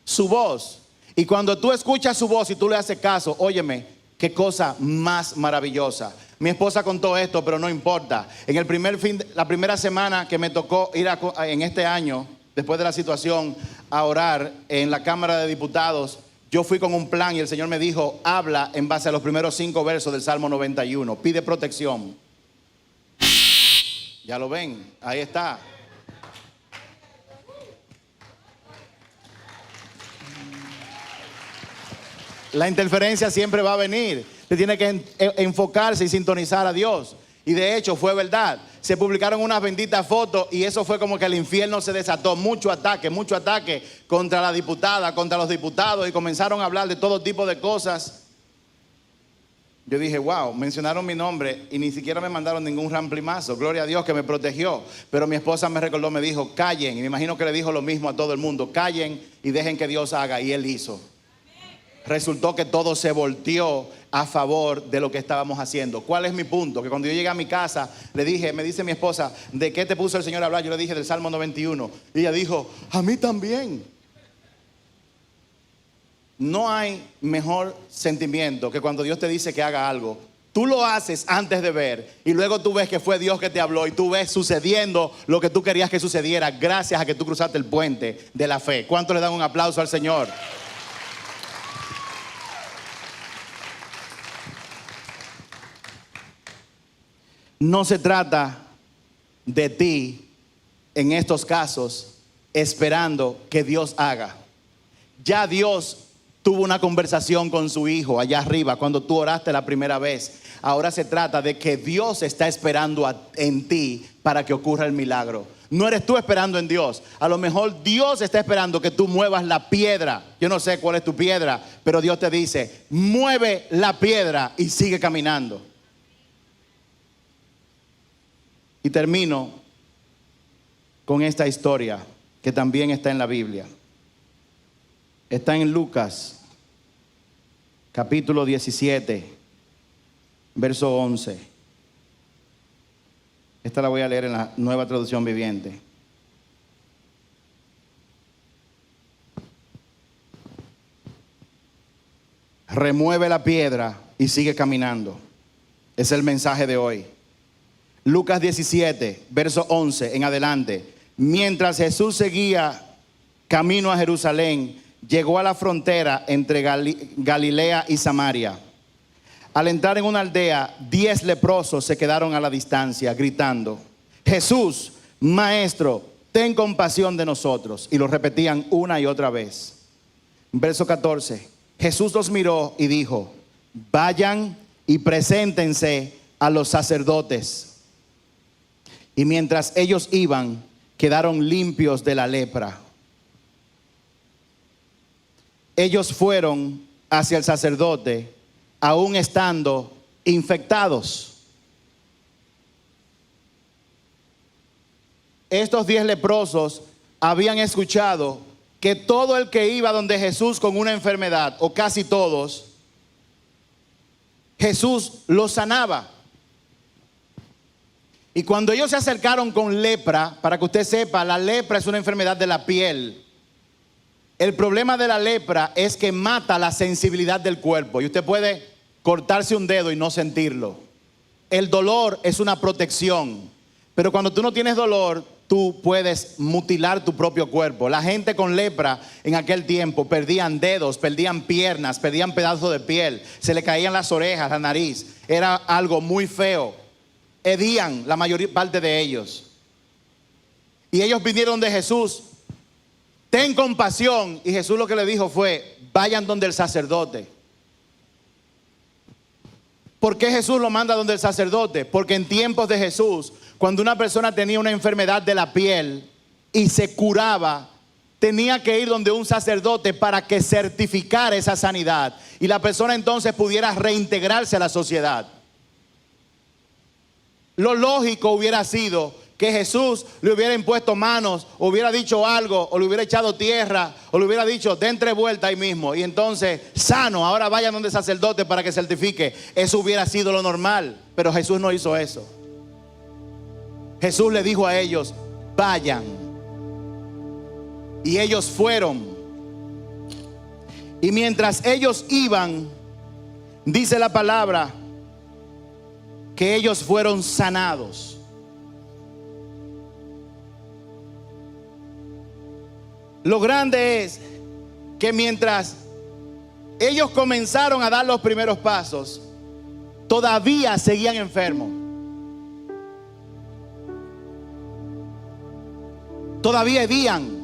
Speaker 1: su voz. Y cuando tú escuchas su voz y tú le haces caso, óyeme, qué cosa más maravillosa. Mi esposa contó esto, pero no importa. En la primera semana que me tocó ir en este año, después de la situación, a orar en la Cámara de Diputados, yo fui con un plan y el Señor me dijo, habla en base a los primeros 5 versos del Salmo 91. Pide protección. Ya lo ven, ahí está. La interferencia siempre va a venir. Usted tiene que enfocarse y sintonizar a Dios. Y de hecho fue verdad. Se publicaron unas benditas fotos y eso fue como que el infierno se desató. Mucho ataque contra la diputada, contra los diputados, y comenzaron a hablar de todo tipo de cosas. Yo dije, wow, mencionaron mi nombre y ni siquiera me mandaron ningún ramplimazo. Gloria a Dios que me protegió. Pero mi esposa me recordó, me dijo, callen. Y me imagino que le dijo lo mismo a todo el mundo. Callen y dejen que Dios haga. Y Él hizo. Resultó que todo se volteó a favor de lo que estábamos haciendo. ¿Cuál es mi punto? Que cuando yo llegué a mi casa, le dije, me dice mi esposa, ¿de qué te puso el Señor a hablar? Yo le dije del Salmo 91. Y ella dijo, a mí también. No hay mejor sentimiento que cuando Dios te dice que haga algo. Tú lo haces antes de ver y luego tú ves que fue Dios que te habló y tú ves sucediendo lo que tú querías que sucediera gracias a que tú cruzaste el puente de la fe. ¿Cuánto le dan un aplauso al Señor? No se trata de ti en estos casos esperando que Dios haga. Ya Dios tuvo una conversación con su hijo allá arriba cuando tú oraste la primera vez. Ahora se trata de que Dios está esperando en ti para que ocurra el milagro. No eres tú esperando en Dios. A lo mejor Dios está esperando que tú muevas la piedra. Yo no sé cuál es tu piedra, pero Dios te dice, mueve la piedra y sigue caminando. Y termino con esta historia que también está en la Biblia. Está en Lucas, capítulo 17, verso 11. Esta la voy a leer en la Nueva Traducción Viviente. Remueve la piedra y sigue caminando. Es el mensaje de hoy. Lucas 17, verso 11 en adelante. Mientras Jesús seguía camino a Jerusalén, llegó a la frontera entre Galilea y Samaria. Al entrar en una aldea, 10 leprosos se quedaron a la distancia, gritando, Jesús, Maestro, ten compasión de nosotros. Y lo repetían una y otra vez. Verso 14. Jesús los miró y dijo, vayan y preséntense a los sacerdotes. Y mientras ellos iban, quedaron limpios de la lepra. Ellos fueron hacia el sacerdote, aún estando infectados. Estos 10 leprosos habían escuchado que todo el que iba donde Jesús con una enfermedad, o casi todos, Jesús los sanaba. Y cuando ellos se acercaron con lepra, para que usted sepa, la lepra es una enfermedad de la piel. El problema de la lepra es que mata la sensibilidad del cuerpo. Y usted puede cortarse un dedo y no sentirlo. El dolor es una protección. Pero cuando tú no tienes dolor, tú puedes mutilar tu propio cuerpo. La gente con lepra en aquel tiempo perdían dedos, perdían piernas, perdían pedazos de piel. Se le caían las orejas, la nariz. Era algo muy feo. Hedían la mayor parte de ellos. Y ellos vinieron de Jesús. Ten compasión. Y Jesús lo que le dijo fue, vayan donde el sacerdote. ¿Por qué Jesús lo manda donde el sacerdote? Porque en tiempos de Jesús, cuando una persona tenía una enfermedad de la piel y se curaba, tenía que ir donde un sacerdote para que certificara esa sanidad y la persona entonces pudiera reintegrarse a la sociedad. Lo lógico hubiera sido que Jesús le hubiera impuesto manos, o hubiera dicho algo, o le hubiera echado tierra, o le hubiera dicho, den 3 vueltas ahí mismo. Y entonces, sano, ahora vayan donde el sacerdote para que certifique. Eso hubiera sido lo normal, pero Jesús no hizo eso. Jesús le dijo a ellos, vayan. Y ellos fueron. Y mientras ellos iban, dice la palabra, que ellos fueron sanados. Lo grande es que mientras ellos comenzaron a dar los primeros pasos, todavía seguían enfermos. Todavía hedían.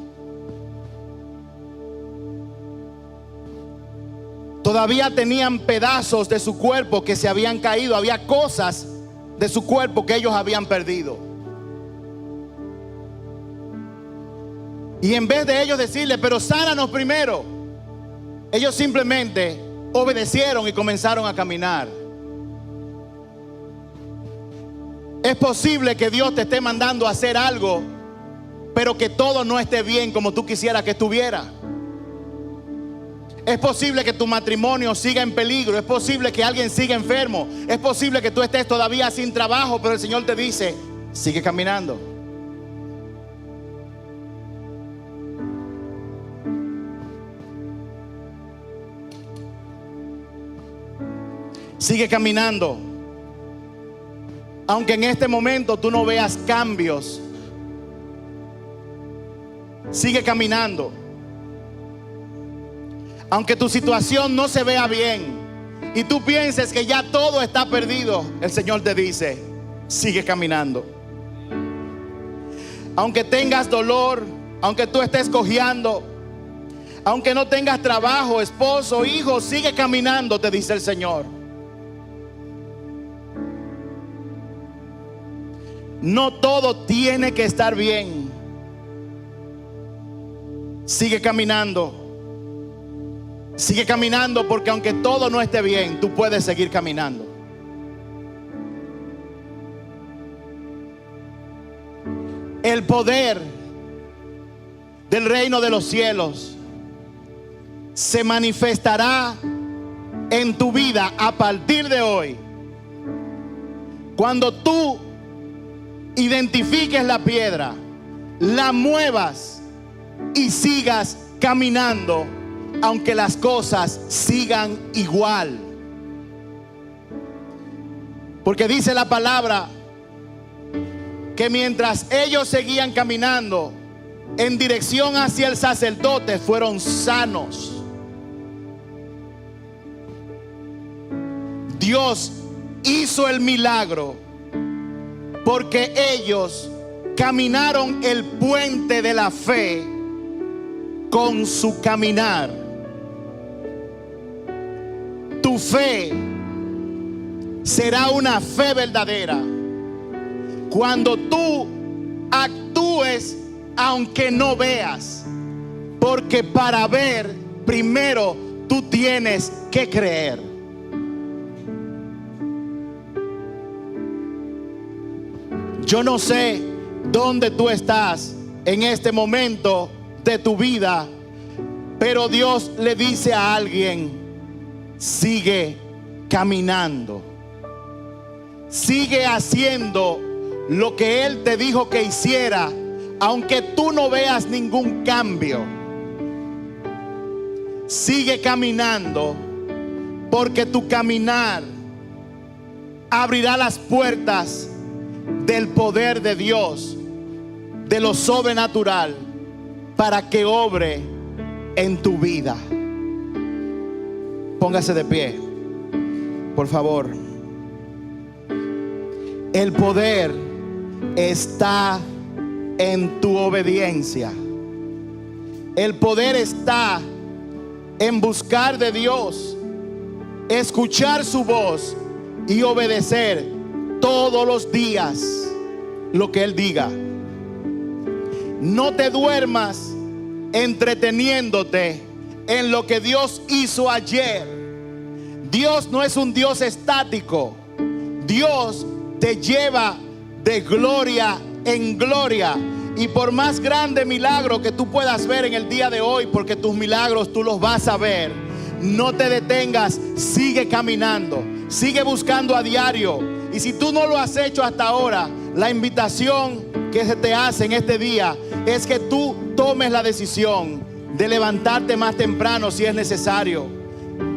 Speaker 1: Todavía tenían pedazos de su cuerpo que se habían caído. Había cosas de su cuerpo que ellos habían perdido. Y en vez de ellos decirle, pero sánanos primero, ellos simplemente obedecieron y comenzaron a caminar. Es posible que Dios te esté mandando a hacer algo, pero que todo no esté bien como tú quisieras que estuviera. Es posible que tu matrimonio siga en peligro. Es posible que alguien siga enfermo. Es posible que tú estés todavía sin trabajo, pero el Señor te dice, sigue caminando. Sigue caminando. Aunque en este momento tú no veas cambios, sigue caminando. Aunque tu situación no se vea bien y tú pienses que ya todo está perdido, el Señor te dice, sigue caminando. Aunque tengas dolor, aunque tú estés cojeando, aunque no tengas trabajo, esposo, hijo, sigue caminando, te dice el Señor. No todo tiene que estar bien. Sigue caminando. Sigue caminando, porque aunque todo no esté bien, tú puedes seguir caminando. El poder del reino de los cielos se manifestará en tu vida a partir de hoy, cuando tú identifiques la piedra, la muevas y sigas caminando, aunque las cosas sigan igual. Porque dice la palabra que mientras ellos seguían caminando en dirección hacia el sacerdote, fueron sanos. Dios hizo el milagro porque ellos caminaron el puente de la fe con su caminar. Tu fe será una fe verdadera cuando tú actúes aunque no veas, porque para ver primero tú tienes que creer. Yo no sé dónde tú estás en este momento de tu vida, pero Dios le dice a alguien, sigue caminando. Sigue haciendo lo que Él te dijo que hiciera, aunque tú no veas ningún cambio. Sigue caminando, porque tu caminar abrirá las puertas del poder de Dios, de lo sobrenatural, para que obre en tu vida. Póngase de pie, por favor. El poder está en tu obediencia. El poder está en buscar de Dios, escuchar su voz y obedecer todos los días lo que Él diga. No te duermas entreteniéndote en lo que Dios hizo ayer. Dios no es un Dios estático. Dios te lleva de gloria en gloria. Y por más grande milagro que tú puedas ver en el día de hoy, porque tus milagros tú los vas a ver, no te detengas, sigue caminando, sigue buscando a diario. Y si tú no lo has hecho hasta ahora, la invitación que se te hace en este día es que tú tomes la decisión de levantarte más temprano si es necesario,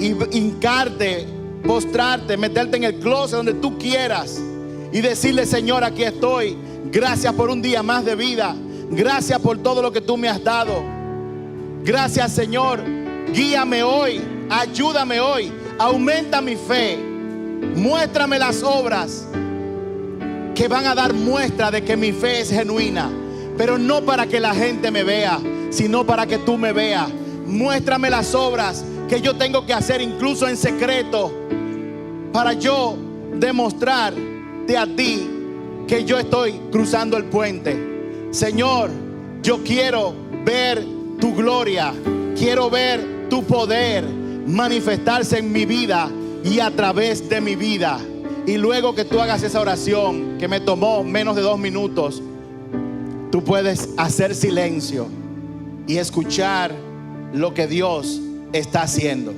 Speaker 1: y hincarte, postrarte, meterte en el closet donde tú quieras y decirle: Señor, aquí estoy, gracias por un día más de vida, gracias por todo lo que tú me has dado, gracias, Señor, guíame hoy, ayúdame hoy, aumenta mi fe, muéstrame las obras que van a dar muestra de que mi fe es genuina, pero no para que la gente me vea, sino para que tú me veas. Muéstrame las obras que yo tengo que hacer incluso en secreto para yo demostrarte a ti que yo estoy cruzando el puente? Señor, yo quiero ver tu gloria, quiero ver tu poder manifestarse en mi vida y a través de mi vida. Y luego que tú hagas esa oración, que me tomó menos de 2 minutos, tú puedes hacer silencio y escuchar lo que Dios está haciendo.